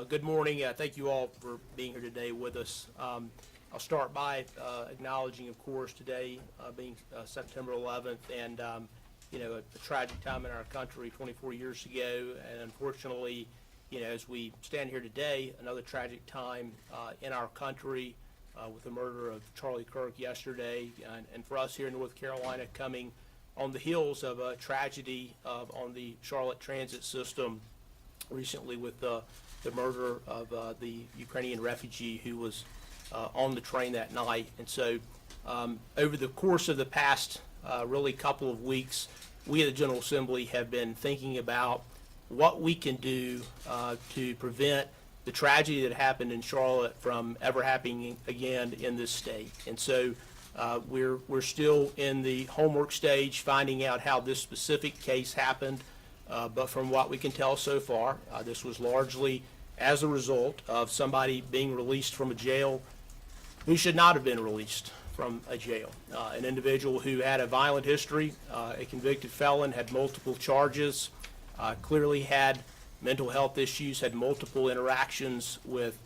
Good morning. Thank you all for being here today with us. I'll start by acknowledging, of course, today being September 11th and, a tragic time in our country 24 years ago. And unfortunately, as we stand here today, another tragic time in our country with the murder of Charlie Kirk yesterday. And for us here in North Carolina, coming on the heels of a tragedy on the Charlotte transit system recently with the murder of the Ukrainian refugee who was on the train that night. And so over the course of the past really couple of weeks, we at the General Assembly have been thinking about what we can do to prevent the tragedy that happened in Charlotte from ever happening again in this state. And so we're still in the homework stage, finding out how this specific case happened. But from what we can tell so far, this was largely as a result of somebody being released from a jail who should not have been released from a jail. An individual who had a violent history, a convicted felon, had multiple charges, clearly had mental health issues, had multiple interactions with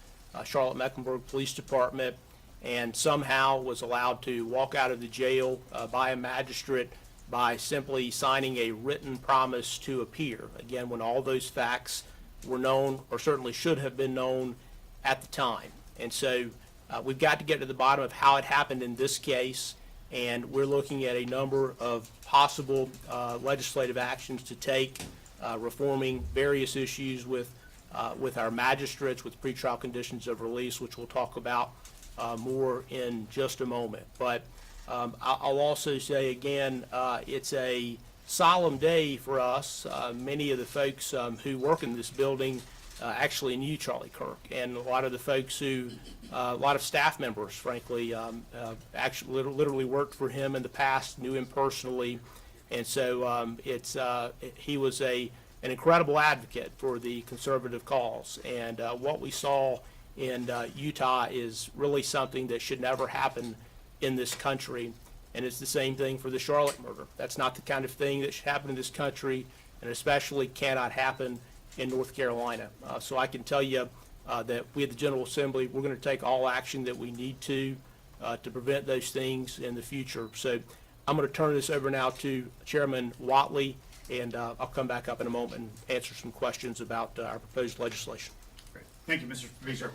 Charlotte-Mecklenburg Police Department, and somehow was allowed to walk out of the jail by a magistrate by simply signing a written promise to appear. Again, when all those facts were known, or certainly should have been known at the time. And so we've got to get to the bottom of how it happened in this case, and we're looking at a number of possible legislative actions to take, reforming various issues with our magistrates, with pretrial conditions of release, which we'll talk about more in just a moment. But I'll also say again, it's a solemn day for us. Many of the folks who work in this building actually knew Charlie Kirk, and a lot of the folks who, a lot of staff members, frankly, actually literally worked for him in the past, knew him personally, and so he was an incredible advocate for the conservative cause. And what we saw in Utah is really something that should never happen in this country, and it's the same thing for the Charlotte murder. That's not the kind of thing that should happen in this country, and especially cannot happen in North Carolina. So I can tell you that we at the General Assembly, we're going to take all action that we need to prevent those things in the future. So I'm going to turn this over now to Chairman Whatley, and I'll come back up in a moment and answer some questions about our proposed legislation. Great. Thank you, Mr. Speaker.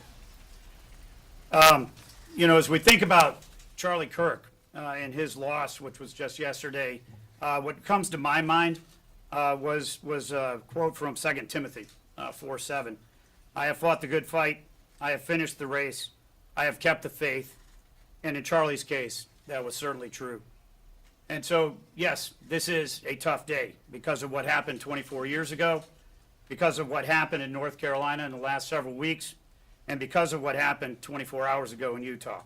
As we think about Charlie Kirk and his loss, which was just yesterday, what comes to my mind was a quote from 2 Timothy 4:7. I have fought the good fight. I have finished the race. I have kept the faith. And in Charlie's case, that was certainly true. And so, yes, this is a tough day because of what happened 24 years ago, because of what happened in North Carolina in the last several weeks, and because of what happened 24 hours ago in Utah.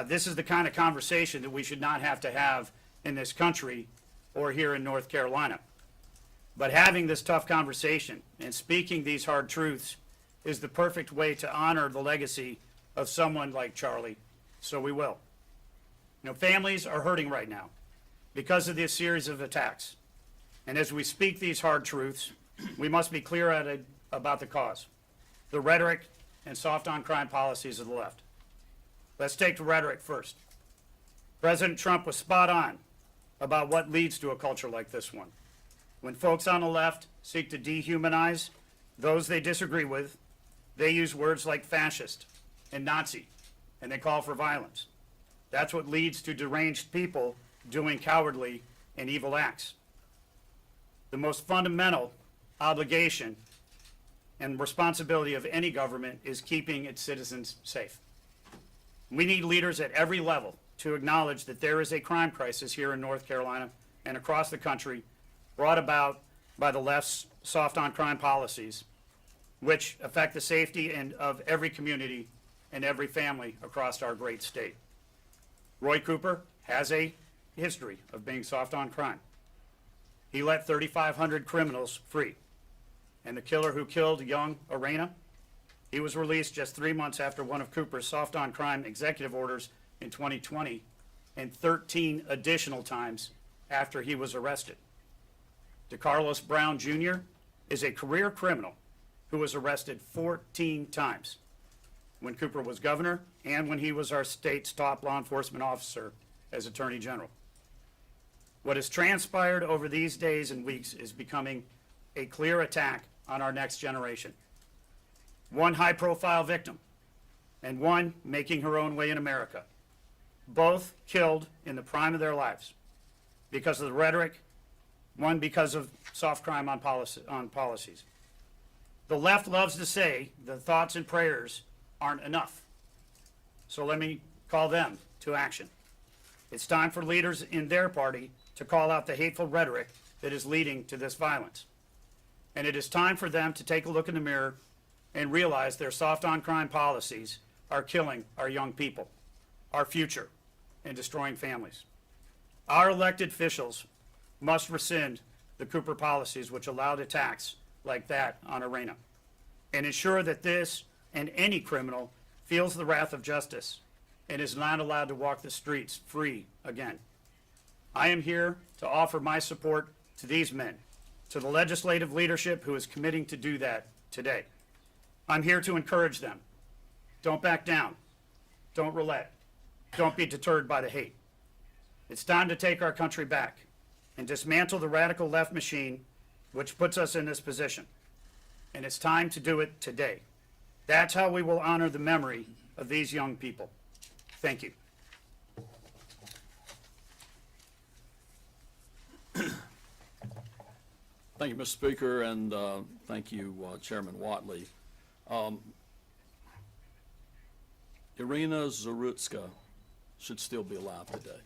This is the kind of conversation that we should not have to have in this country or here in North Carolina. But having this tough conversation and speaking these hard truths is the perfect way to honor the legacy of someone like Charlie. So we will. Families are hurting right now because of this series of attacks. And as we speak these hard truths, we must be clear about the cause, the rhetoric and soft-on-crime policies of the left. Let's take the rhetoric first. President Trump was spot on about what leads to a culture like this one. When folks on the left seek to dehumanize those they disagree with, they use words like fascist and Nazi, and they call for violence. That's what leads to deranged people doing cowardly and evil acts. The most fundamental obligation and responsibility of any government is keeping its citizens safe. We need leaders at every level to acknowledge that there is a crime crisis here in North Carolina and across the country brought about by the left's soft-on-crime policies, which affect the safety of every community and every family across our great state. Roy Cooper has a history of being soft on crime. He let 3,500 criminals free. And the killer who killed young Arena, he was released just 3 months after one of Cooper's soft on crime executive orders in 2020, and 13 additional times after he was arrested. DeCarlos Brown Jr. is a career criminal who was arrested 14 times when Cooper was governor and when he was our state's top law enforcement officer as Attorney General. What has transpired over these days and weeks is becoming a clear attack on our next generation. One high-profile victim and one making her own way in America, both killed in the prime of their lives because of the rhetoric, one because of soft crime on policies. The left loves to say the thoughts and prayers aren't enough. So let me call them to action. It's time for leaders in their party to call out the hateful rhetoric that is leading to this violence. And it is time for them to take a look in the mirror and realize their soft on crime policies are killing our young people, our future, and destroying families. Our elected officials must rescind the Cooper policies which allowed attacks like that on Irena, and ensure that this and any criminal feels the wrath of justice and is not allowed to walk the streets free again. I am here to offer my support to these men, to the legislative leadership who is committing to do that today. I'm here to encourage them. Don't back down. Don't relent. Don't be deterred by the hate. It's time to take our country back and dismantle the radical left machine which puts us in this position. And it's time to do it today. That's how we will honor the memory of these young people. Thank you. Thank you, Mr. Speaker, and thank you, Chairman Watley. Irina Zarutska should still be alive today.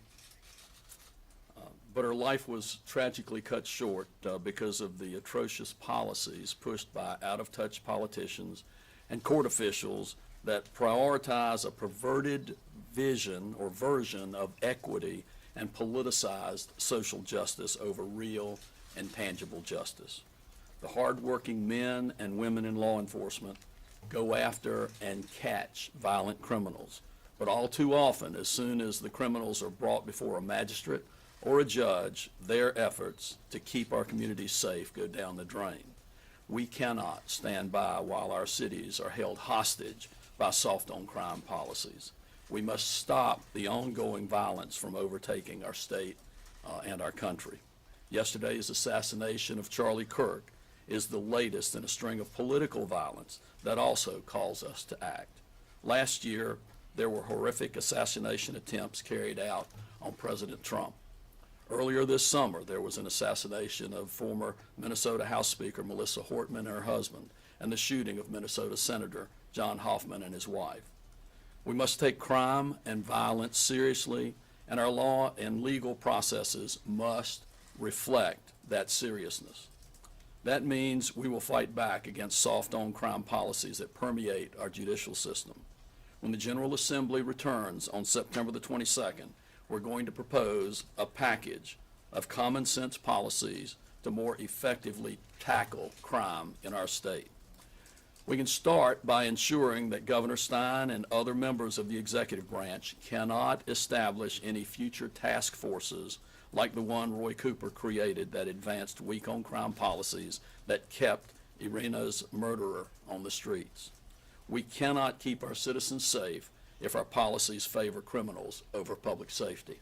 But her life was tragically cut short because of the atrocious policies pushed by out-of-touch politicians and court officials that prioritize a perverted vision or version of equity and politicized social justice over real and tangible justice. The hardworking men and women in law enforcement go after and catch violent criminals, but all too often, as soon as the criminals are brought before a magistrate or a judge, their efforts to keep our communities safe go down the drain. We cannot stand by while our cities are held hostage by soft-on-crime policies. We must stop the ongoing violence from overtaking our state and our country. Yesterday's assassination of Charlie Kirk is the latest in a string of political violence that also calls us to act. Last year, there were horrific assassination attempts carried out on President Trump. Earlier this summer, there was an assassination of former Minnesota House Speaker Melissa Hortman and her husband, and the shooting of Minnesota Senator John Hoffman and his wife. We must take crime and violence seriously, and our law and legal processes must reflect that seriousness. That means we will fight back against soft-on-crime policies that permeate our judicial system. When the General Assembly returns on September the 22nd, we're going to propose a package of common sense policies to more effectively tackle crime in our state. We can start by ensuring that Governor Stein and other members of the executive branch cannot establish any future task forces like the one Roy Cooper created that advanced weak-on-crime policies that kept Irina's murderer on the streets. We cannot keep our citizens safe if our policies favor criminals over public safety.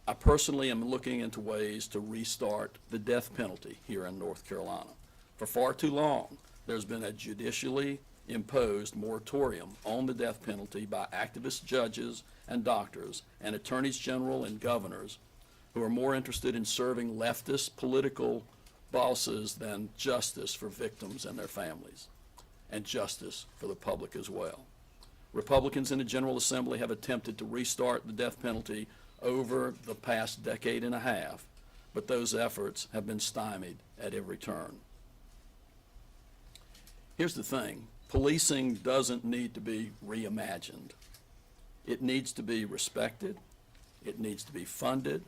I personally am looking into ways to restart the death penalty here in North Carolina. For far too long, there's been a judicially imposed moratorium on the death penalty by activist judges and doctors and attorneys general and governors who are more interested in serving leftist political bosses than justice for victims and their families, and justice for the public as well. Republicans in the General Assembly have attempted to restart the death penalty over the past decade and a half, but those efforts have been stymied at every turn. Here's the thing, policing doesn't need to be reimagined. It needs to be respected, it needs to be funded.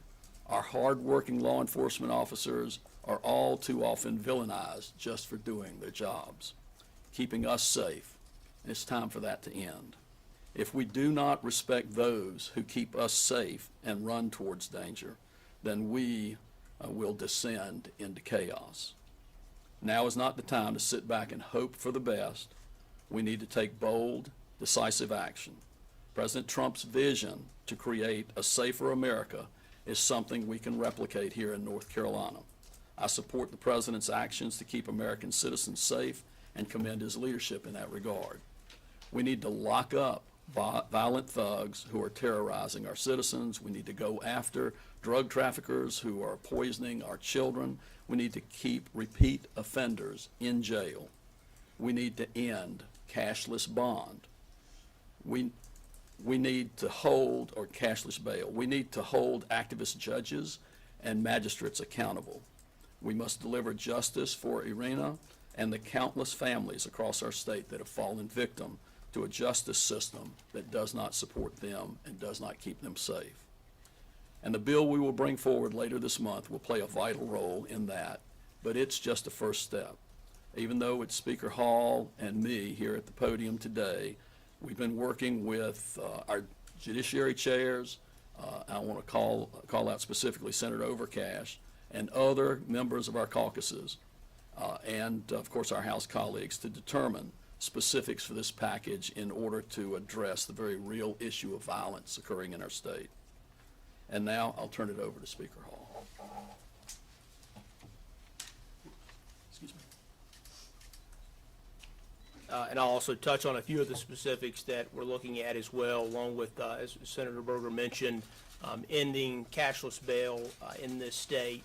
Our hard-working law enforcement officers are all too often villainized just for doing their jobs, keeping us safe, and it's time for that to end. If we do not respect those who keep us safe and run towards danger, then we will descend into chaos. Now is not the time to sit back and hope for the best. We need to take bold, decisive action. President Trump's vision to create a safer America is something we can replicate here in North Carolina. I support the president's actions to keep American citizens safe and commend his leadership in that regard. We need to lock up violent thugs who are terrorizing our citizens. We need to go after drug traffickers who are poisoning our children. We need to keep repeat offenders in jail. We need to end cashless bond. We need to hold, or cashless bail. We need to hold activist judges and magistrates accountable. We must deliver justice for Irina and the countless families across our state that have fallen victim to a justice system that does not support them and does not keep them safe. And the bill we will bring forward later this month will play a vital role in that, but it's just a first step. Even though it's Speaker Hall and me here at the podium today, we've been working with our judiciary chairs. I want to call out specifically Senator Overcash and other members of our caucuses, and of course our House colleagues, to determine specifics for this package in order to address the very real issue of violence occurring in our state. And now I'll turn it over to Speaker Hall. Excuse me. And I'll also touch on a few of the specifics that we're looking at as well, along with, as Senator Berger mentioned, ending cashless bail in this state.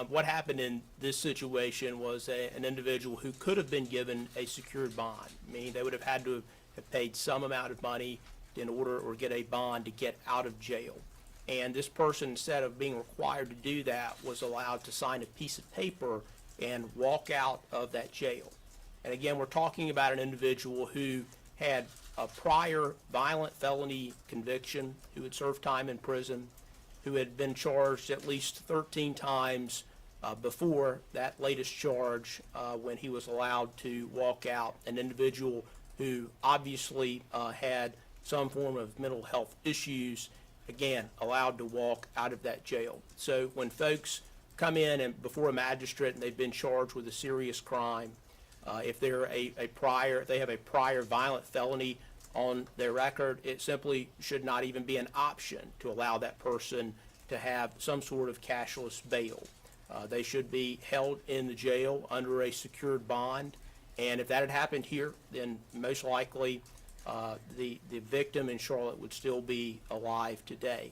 What happened in this situation was an individual who could have been given a secured bond, meaning they would have had to have paid some amount of money in order, or get a bond to get out of jail. And this person, instead of being required to do that, was allowed to sign a piece of paper and walk out of that jail. And again, we're talking about an individual who had a prior violent felony conviction, who had served time in prison, who had been charged at least 13 times before that latest charge when he was allowed to walk out, an individual who obviously had some form of mental health issues, again, allowed to walk out of that jail. So when folks come in and before a magistrate and they've been charged with a serious crime, if they're if they have a prior violent felony on their record, it simply should not even be an option to allow that person to have some sort of cashless bail. They should be held in the jail under a secured bond, and if that had happened here, then most likely the victim in Charlotte would still be alive today.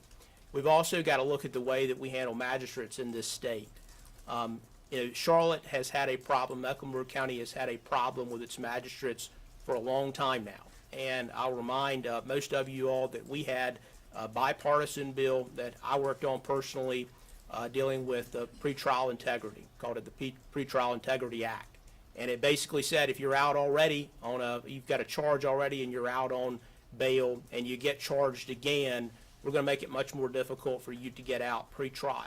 We've also got to look at the way that we handle magistrates in this state. Charlotte has had a problem, Mecklenburg County has had a problem with its magistrates for a long time now. And I'll remind most of you all that we had a bipartisan bill that I worked on personally dealing with pretrial integrity, called it the Pretrial Integrity Act. And it basically said if you're out already you've got a charge already and you're out on bail and you get charged again, we're going to make it much more difficult for you to get out pretrial.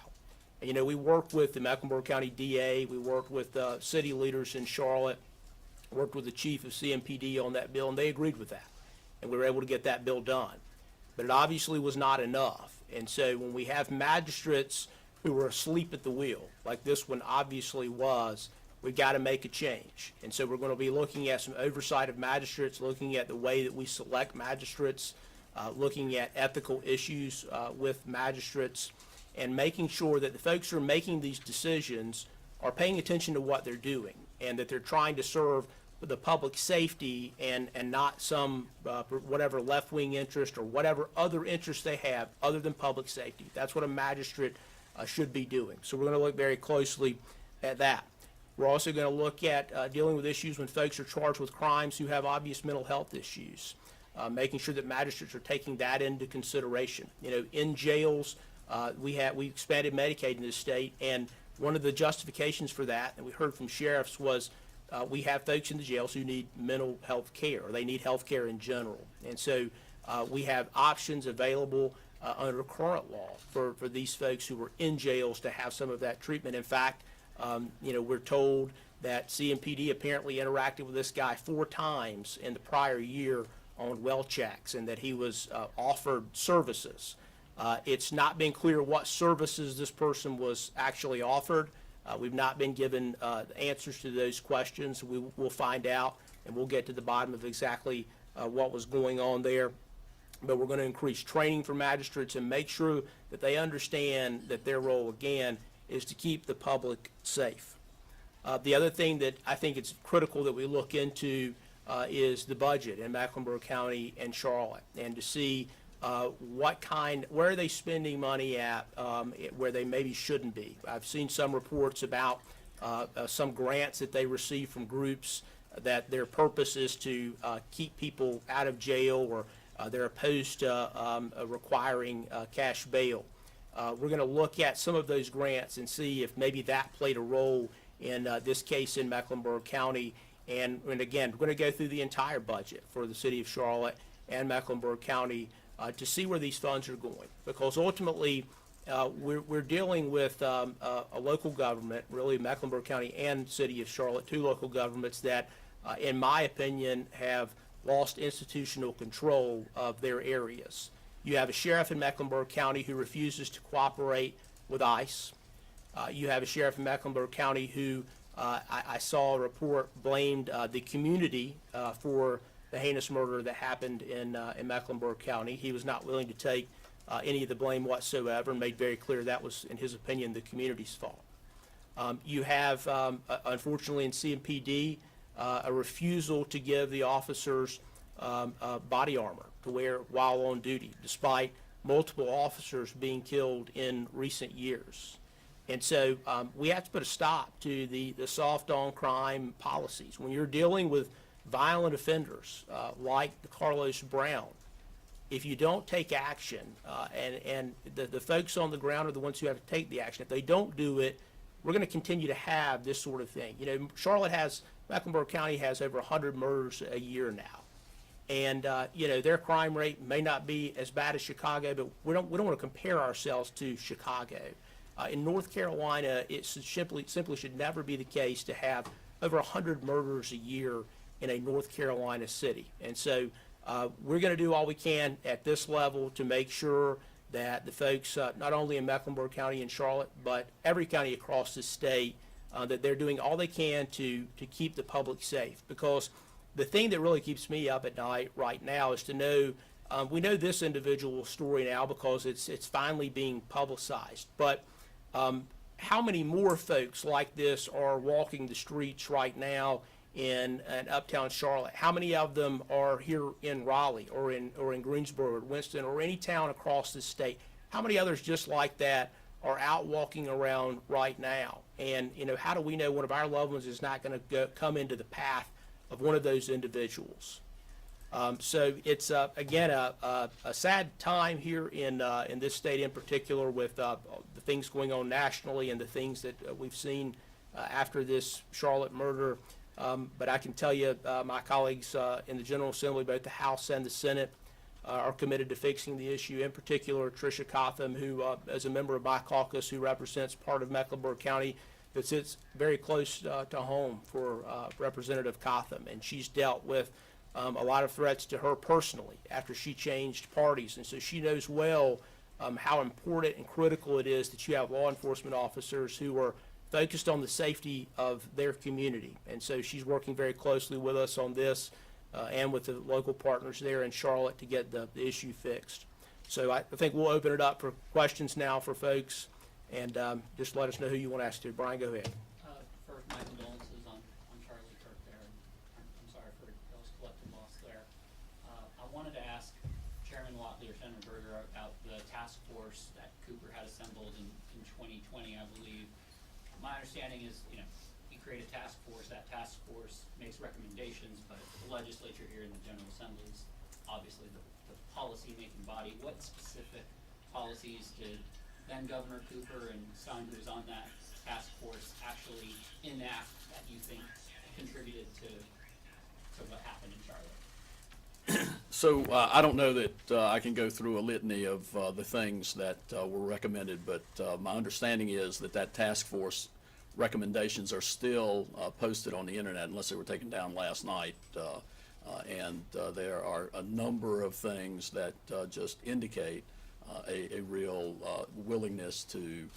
And, we worked with the Mecklenburg County DA, we worked with city leaders in Charlotte, worked with the chief of CMPD on that bill, and they agreed with that. And we were able to get that bill done. But it obviously was not enough. And so when we have magistrates who are asleep at the wheel, like this one obviously was, we've got to make a change. And so we're going to be looking at some oversight of magistrates, looking at the way that we select magistrates, looking at ethical issues with magistrates, and making sure that the folks who are making these decisions are paying attention to what they're doing and that they're trying to serve the public safety and not some whatever left-wing interest or whatever other interest they have other than public safety. That's what a magistrate should be doing. So we're going to look very closely at that. We're also going to look at dealing with issues when folks are charged with crimes who have obvious mental health issues, making sure that magistrates are taking that into consideration. In jails, we expanded Medicaid in this state, and one of the justifications for that, and we heard from sheriffs, was we have folks in the jails who need mental health care, or they need health care in general. And so we have options available under current law for these folks who are in jails to have some of that treatment. In fact, we're told that CMPD apparently interacted with this guy 4 times in the prior year on well checks, and that he was offered services. It's not been clear what services this person was actually offered, We've not been given answers to those questions. We'll find out, and we'll get to the bottom of exactly what was going on there. But we're going to increase training for magistrates and make sure that they understand that their role, again, is to keep the public safe. The other thing that I think it's critical that we look into is the budget in Mecklenburg County and Charlotte, and to see where are they spending money at where they maybe shouldn't be. I've seen some reports about some grants that they receive from groups that their purpose is to keep people out of jail, or they're opposed to requiring cash bail. We're going to look at some of those grants and see if maybe that played a role in this case in Mecklenburg County. And again, we're going to go through the entire budget for the city of Charlotte and Mecklenburg County to see where these funds are going. Because ultimately, we're dealing with a local government, really Mecklenburg County and city of Charlotte, two local governments that, in my opinion, have lost institutional control of their areas. You have a sheriff in Mecklenburg County who refuses to cooperate with ICE. You have a sheriff in Mecklenburg County who I saw a report blamed the community for the heinous murder that happened in Mecklenburg County. He was not willing to take any of the blame whatsoever, and made very clear that was, in his opinion, the community's fault. You have, unfortunately, in CMPD, a refusal to give the officers body armor to wear while on duty, despite multiple officers being killed in recent years. And so we have to put a stop to the soft on crime policies. When you're dealing with violent offenders like the Carlos Brown, if you don't take action, and the folks on the ground are the ones who have to take the action, if they don't do it, we're going to continue to have this sort of thing. You know, Mecklenburg County has over 100 murders a year now. And, you know, their crime rate may not be as bad as Chicago, but we don't want to compare ourselves to Chicago. In North Carolina, it simply should never be the case to have over 100 murders a year in a North Carolina city. And so we're going to do all we can at this level to make sure that the folks, not only in Mecklenburg County and Charlotte, but every county across the state, that they're doing all they can to keep the public safe. Because the thing that really keeps me up at night right now is to know, we know this individual story now because it's finally being publicized. But how many more folks like this are walking the streets right now in uptown Charlotte? How many of them are here in Raleigh or in Greensboro or Winston or any town across the state? How many others just like that are out walking around right now? And, you know, how do we know one of our loved ones is not going to come into the path of one of those individuals? So it's, again, a sad time here in this state in particular, with the things going on nationally and the things that we've seen after this Charlotte murder. But I can tell you, my colleagues in the General Assembly, both the House and the Senate, are committed to fixing the issue. In particular, Tricia Cotham, who is a member of my caucus, who represents part of Mecklenburg County that sits very close to home for Representative Cotham. And she's dealt with a lot of threats to her personally after she changed parties. And so she knows well how important and critical it is that you have law enforcement officers who are focused on the safety of their community. And so she's working very closely with us on this and with the local partners there in Charlotte to get the issue fixed. So I think we'll open it up for questions now for folks, and just let us know who you want to ask to. Brian, go ahead. First, my condolences on Charlie Kirk there. I'm sorry for those collective loss there. I wanted to ask Chairman Whatley or Senator Berger about the task force that Cooper had assembled in 2020, I believe. My understanding is, you know, you create a task force, that task force makes recommendations, but the legislature here in the General Assembly is obviously the policy-making body. What specific policies did then Governor Cooper and Stein, who was on that task force, actually enact that you think contributed to what happened in Charlotte? So I don't know that I can go through a litany of the things that were recommended, but my understanding is that task force recommendations are still posted on the internet, unless they were taken down last night. And there are a number of things that just indicate a real willingness to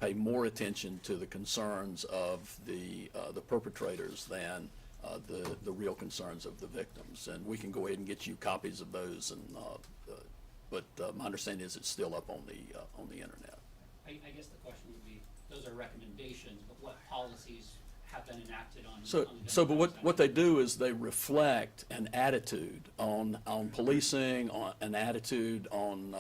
pay more attention to the concerns of the perpetrators than the real concerns of the victims. And we can go ahead and get you copies of those, and but my understanding is it's still up on the internet. I guess the question would be, those are recommendations, but what policies have been enacted on? But what they do is they reflect an attitude on policing, on an attitude on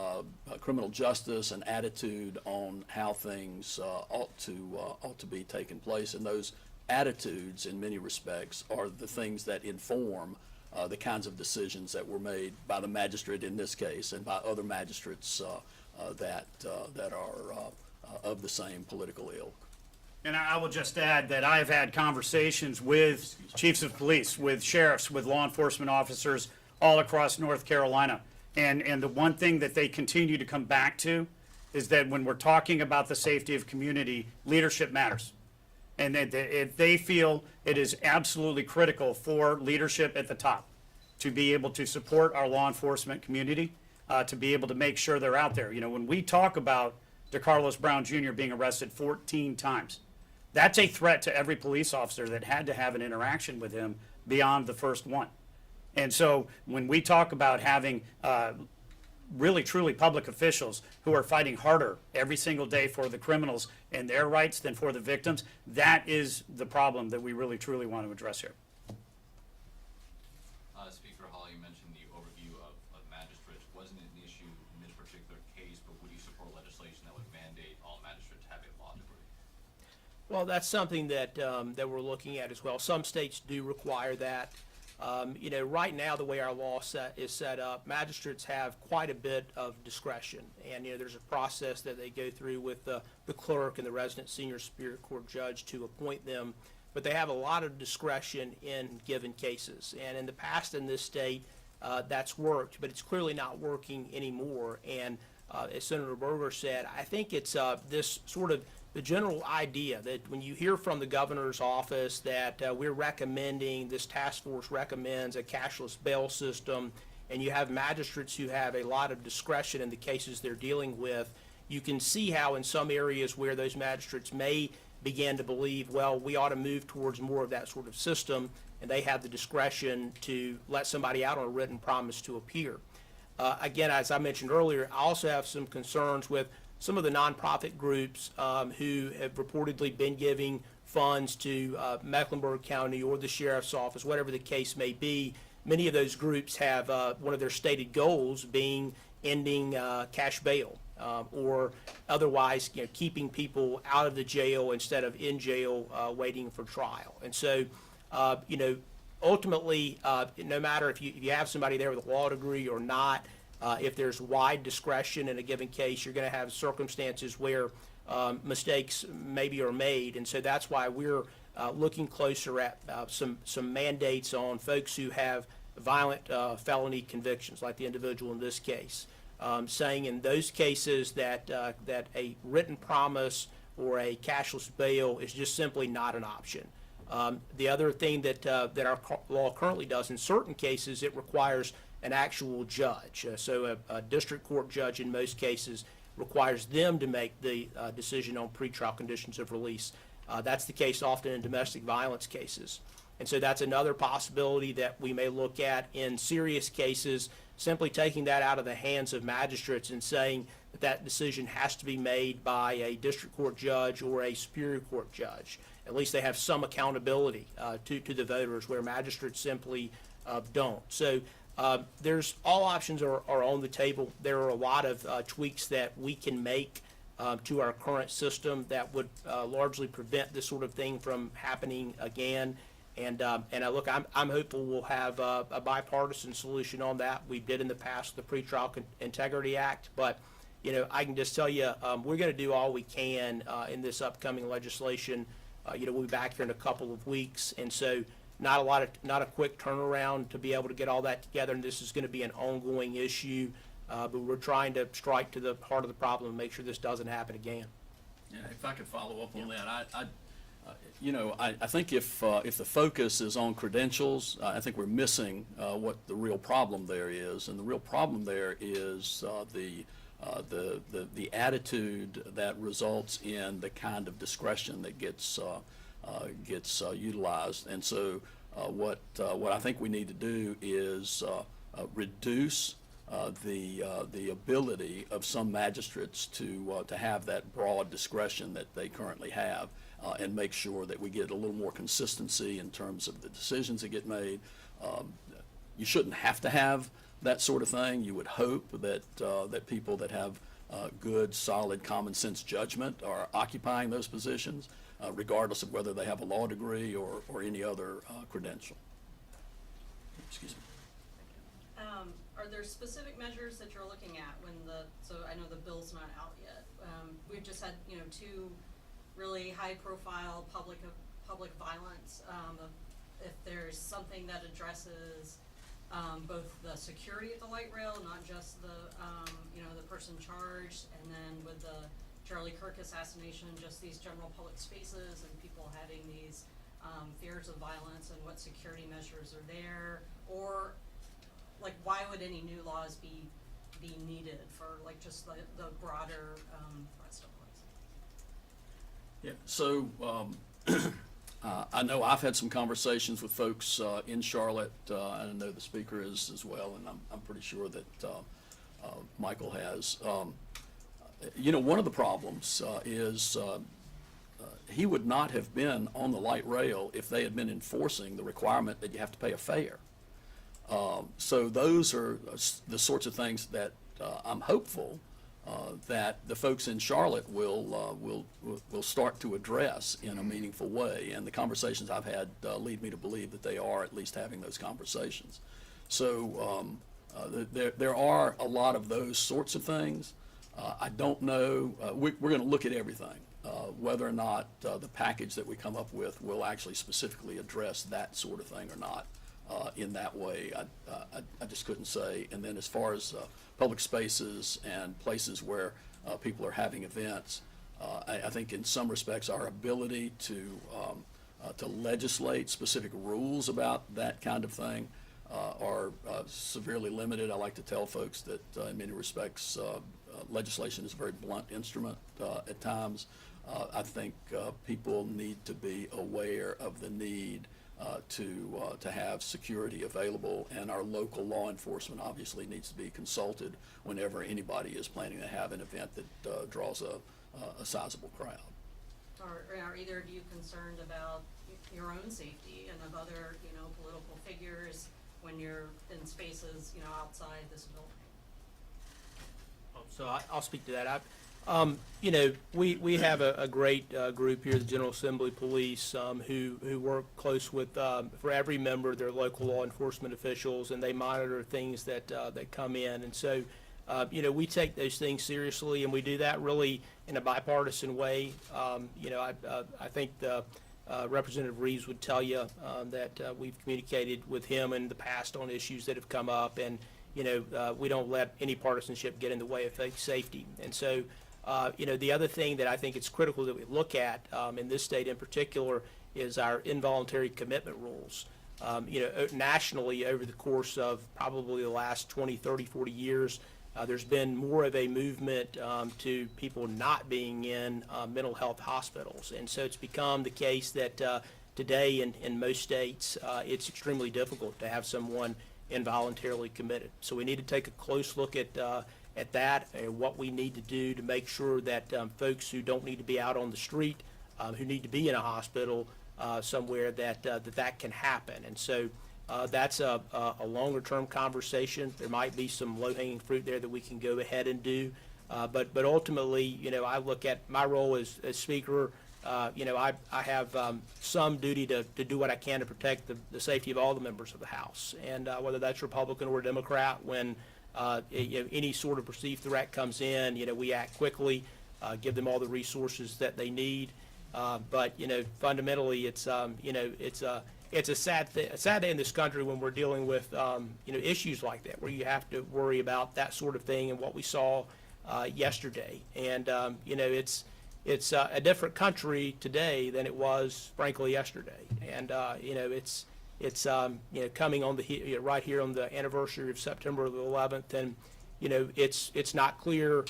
criminal justice, an attitude on how things ought to be taking place, and those attitudes, in many respects, are the things that inform the kinds of decisions that were made by the magistrate in this case, and by other magistrates that are of the same political ilk. And I will just add that I have had conversations with chiefs of police, with sheriffs, with law enforcement officers all across North Carolina. And the one thing that they continue to come back to is that when we're talking about the safety of community, leadership matters. And that they feel it is absolutely critical for leadership at the top to be able to support our law enforcement community, to be able to make sure they're out there. You know, when we talk about DeCarlos Brown Jr. being arrested 14 times, that's a threat to every police officer that had to have an interaction with him beyond the first one. And so when we talk about having really truly public officials who are fighting harder every single day for the criminals and their rights than for the victims, that is the problem that we really truly want to address here. Speaker Hall, you mentioned the overview of magistrates wasn't an issue in this particular case, but would you support legislation that would mandate all magistrates have a law degree? Well, that's something that we're looking at as well. Some states do require that. You know, right now, the way our law is set up, magistrates have quite a bit of discretion. And, you know, there's a process that they go through with the clerk and the resident senior superior court judge to appoint them. But they have a lot of discretion in given cases. And in the past in this state, that's worked, but it's clearly not working anymore. And as Senator Berger said, I think it's this sort of the general idea that when you hear from the governor's office that we're recommending, this task force recommends a cashless bail system, and you have magistrates who have a lot of discretion in the cases they're dealing with, you can see how in some areas where those magistrates may begin to believe, well, we ought to move towards more of that sort of system, and they have the discretion to let somebody out on a written promise to appear. Again, as I mentioned earlier, I also have some concerns with some of the nonprofit groups who have reportedly been giving funds to Mecklenburg County or the sheriff's office, whatever the case may be. Many of those groups have one of their stated goals being ending cash bail or otherwise, you know, keeping people out of the jail instead of in jail waiting for trial. And so, you know, ultimately, no matter if you have somebody there with a law degree or not, if there's wide discretion in a given case, you're going to have circumstances where mistakes maybe are made. And so that's why we're looking closer at some mandates on folks who have violent felony convictions, like the individual in this case, saying in those cases that a written promise or a cashless bail is just simply not an option. The other thing that our law currently does, in certain cases, it requires an actual judge. So a district court judge in most cases requires them to make the decision on pretrial conditions of release. That's the case often in domestic violence cases. And so that's another possibility that we may look at in serious cases, simply taking that out of the hands of magistrates and saying that that decision has to be made by a district court judge or a superior court judge. At least they have some accountability to the voters, where magistrates simply don't. So there's all options are on the table. There are a lot of tweaks that we can make to our current system that would largely prevent this sort of thing from happening again. And look, I'm hopeful we'll have a bipartisan solution on that. We did in the past the Pretrial Integrity Act, but you know, I can just tell you we're going to do all we can in this upcoming legislation. You know, we'll be back here in a couple of weeks, and so not a quick turnaround to be able to get all that together. And this is going to be an ongoing issue, but we're trying to strike to the heart of the problem and make sure this doesn't happen again. Yeah, if I could follow up on that, you know, I think if the focus is on credentials, I think we're missing what the real problem there is, and the real problem there is the the attitude that results in the kind of discretion that gets utilized. And so what I think we need to do is reduce the ability of some magistrates to have that broad discretion that they currently have, and make sure that we get a little more consistency in terms of the decisions that get made. You shouldn't have to have that sort of thing. You would hope that that people that have good, solid, common sense judgment are occupying those positions, regardless of whether they have a law degree or any other credential. Excuse me. Are there specific measures that you're looking at so I know the bill's not out yet. We've just had, two really high-profile public violence. If there's something that addresses both the security of the light rail, not just the person charged, and then with the Charlie Kirk assassination, just these general public spaces and people having these fears of violence, and what security measures are there, or like why would any new laws be needed for like just the broader rest of us? Yeah, so I know I've had some conversations with folks in Charlotte, and I know the speaker is as well, and I'm pretty sure that Michael has. One of the problems is he would not have been on the light rail if they had been enforcing the requirement that you have to pay a fare. So those are the sorts of things that I'm hopeful that the folks in Charlotte will start to address in a meaningful way. And the conversations I've had lead me to believe that they are at least having those conversations. So there are a lot of those sorts of things. I don't know. We're going to look at everything. Whether or not the package that we come up with will actually specifically address that sort of thing or not. In that way, I just couldn't say. And then as far as public spaces and places where people are having events, I think in some respects our ability to legislate specific rules about that kind of thing are severely limited. I like to tell folks that in many respects legislation is a very blunt instrument at times. I think people need to be aware of the need to have security available, and our local law enforcement obviously needs to be consulted whenever anybody is planning to have an event that draws a sizable crowd. Are either of you concerned about your own safety and of other, political figures when you're in spaces, outside this building? So I'll speak to that. We have a great group here, the General Assembly Police, who work close with, for every member, their local law enforcement officials, and they monitor things that come in. And so, we take those things seriously, and we do that really in a bipartisan way. I think Representative Reeves would tell you that we've communicated with him in the past on issues that have come up, and we don't let any partisanship get in the way of safety. And so, the other thing that I think it's critical that we look at in this state in particular is our involuntary commitment rules. Nationally, over the course of probably the last 20, 30, 40 years, there's been more of a movement to people not being in mental health hospitals. And so it's become the case that today in most states, it's extremely difficult to have someone involuntarily committed. So we need to take a close look at that and what we need to do to make sure that folks who don't need to be out on the street, who need to be in a hospital somewhere, that can happen. And so that's a longer-term conversation. There might be some low-hanging fruit there that we can go ahead and do. But ultimately, I look at my role as Speaker. I have some duty to do what I can to protect the safety of all the members of the House, and whether that's Republican or Democrat, when any sort of perceived threat comes in, we act quickly, give them all the resources that they need. But fundamentally, it's a sad day in this country when we're dealing with issues like that, where you have to worry about that sort of thing, and what we saw yesterday. And it's a different country today than it was, frankly, yesterday. And it's coming on right here on the anniversary of September the 11th, and it's not clear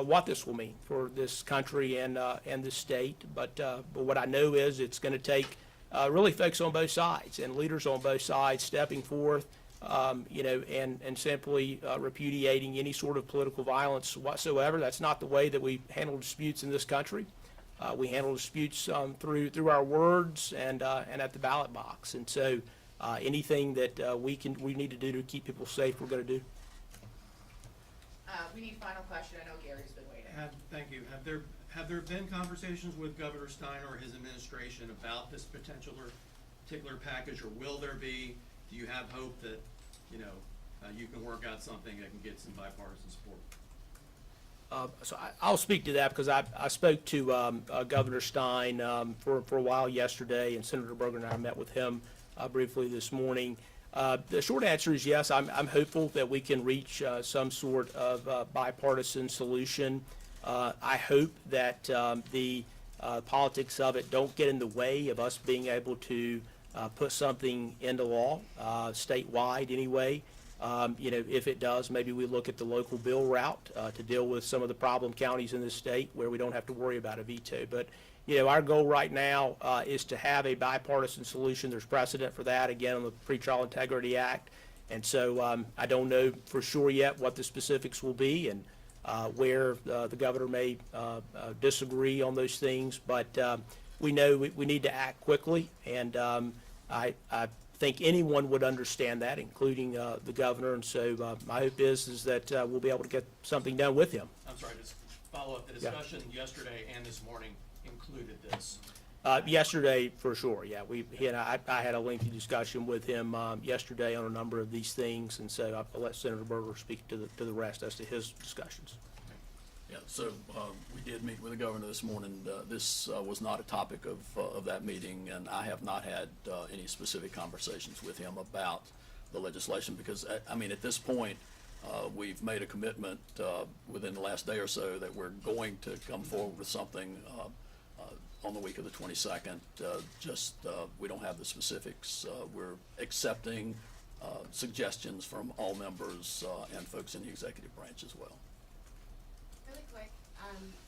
what this will mean for this country and this state. But what I know is it's going to take really folks on both sides and leaders on both sides stepping forth, and simply repudiating any sort of political violence whatsoever. That's not the way that we handle disputes in this country. We handle disputes through our words and at the ballot box. And so anything that we need to do to keep people safe, we're going to do. We need final question. I know Gary's been waiting. Thank you. Have there been conversations with Governor Steiner or his administration about this particular package, or will there be? Do you have hope that, you can work out something that can get some bipartisan support? So I'll speak to that because I spoke to Governor Stein for a while yesterday, and Senator Berger and I met with him briefly this morning. The short answer is yes. I'm hopeful that we can reach some sort of bipartisan solution. I hope that the politics of it don't get in the way of us being able to put something into law, statewide anyway. If it does, maybe we look at the local bill route to deal with some of the problem counties in this state where we don't have to worry about a veto. But our goal right now is to have a bipartisan solution. There's precedent for that, again, on the Pretrial Integrity Act. And so I don't know for sure yet what the specifics will be and where the governor may disagree on those things. But we know we need to act quickly, and I think anyone would understand that, including the governor. And so my hope is that we'll be able to get something done with him. I'm sorry, just follow up. The discussion yesterday and this morning included this. Yesterday, for sure, yeah. He and I had a lengthy discussion with him yesterday on a number of these things, and so I'll let Senator Berger speak to the rest as to his discussions. Yeah, so we did meet with the governor this morning. This was not a topic of that meeting, and I have not had any specific conversations with him about the legislation because, at this point, we've made a commitment within the last day or so that we're going to come forward with something on the week of the 22nd. We don't have the specifics. We're accepting suggestions from all members and folks in the executive branch as well. Really quick,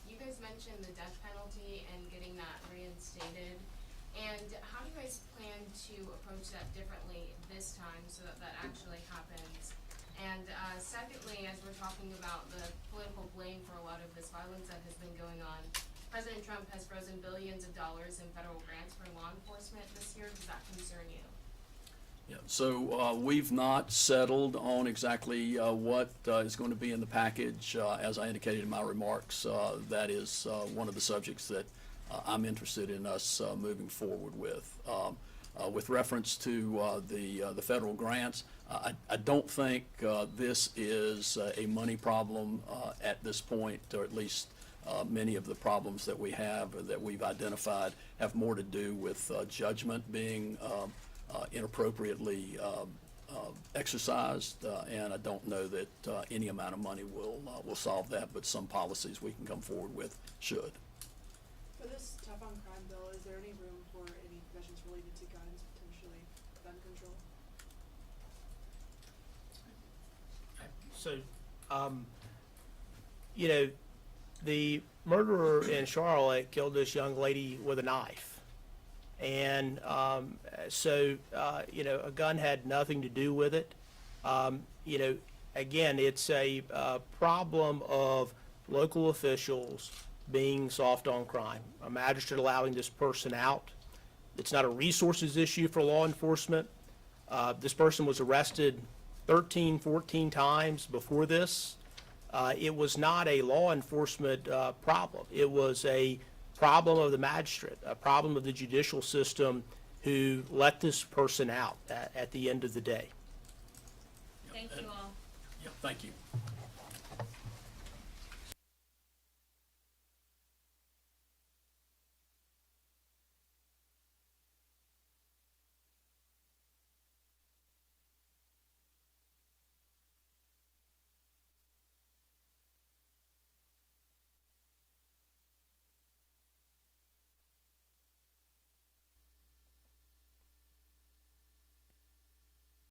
you guys mentioned the death penalty and getting that reinstated. And how do you guys plan to approach that differently this time so that that actually happens? And secondly, as we're talking about the political blame for a lot of this violence that has been going on, President Trump has frozen billions of dollars in federal grants for law enforcement this year. Does that concern you? Yeah, so we've not settled on exactly what is going to be in the package. As I indicated in my remarks, that is one of the subjects that I'm interested in us moving forward with. With reference to the federal grants, I don't think this is a money problem at this point, or at least many of the problems that we have or that we've identified have more to do with judgment being inappropriately exercised, and I don't know that any amount of money will solve that, but some policies we can come forward with should. For this tough on crime bill, is there any room for any provisions related to guns, potentially gun control? So, the murderer in Charlotte killed this young lady with a knife. And a gun had nothing to do with it. Again, it's a problem of local officials being soft on crime. A magistrate allowing this person out. It's not a resources issue for law enforcement. This person was arrested 13, 14 times before this. It was not a law enforcement problem. It was a problem of the magistrate, a problem of the judicial system who let this person out at the end of the day. Thank you all. Yeah, thank you.